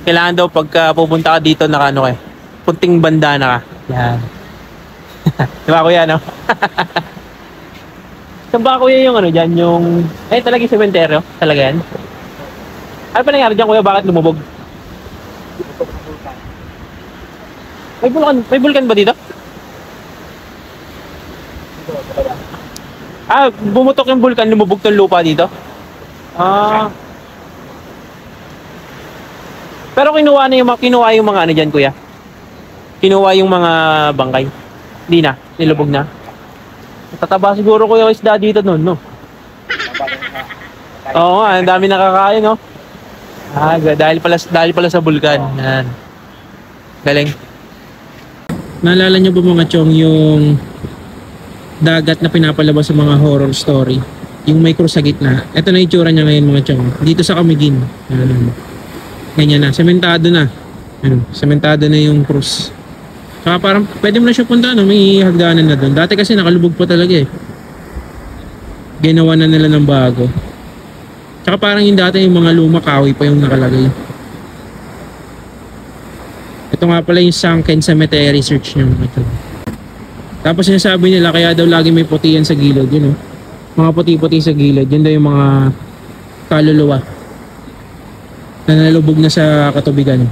Kailangan daw pagka pupunta ka dito naka ano ka, punting bandana ka. Yan. Di ba kuya, no? Saan ba kuya yung ano dyan, yung... Eh, talaga yung sementeryo? Talaga yan? Ano pa nangyari dyan kuya? Bakit lumubog? May bulkan ba dito? Ah, bumutok yung bulkan, lumubog tong lupa dito? Ah. Pero kinuha yung mga ano diyan, kuya. Kinuha yung mga bangkay. Hindi na, nilubog na. Tataba siguro kuya yung isda dito noon, no? Oo nga, ang dami nakakain, no? Ah, dahil pala sa bulkan. Yan. Galing. Naalala niyo ba mga chong yung dagat na pinapalabas sa mga horror story? Yung may krus sa gitna. Ito na yung itsura niya ngayon mga chong. Dito sa Camiguin. Ganyan na. Sementado na. Sementado na yung krus. Saka parang pwede mo na siya punta. May hagdanan na doon. Dati kasi nakalubog pa talaga eh. Ginawa na nila ng bago. Saka parang yung dati yung mga luma kahoy pa yung nakalagay. Ito nga pala yung sunken cemetery search nyo. Tapos sinasabi nila kaya daw lagi may puti yan sa gilid, yun, mga puti-puti sa gilid, yun daw yung mga kaluluwa na nalubog na sa katubigan.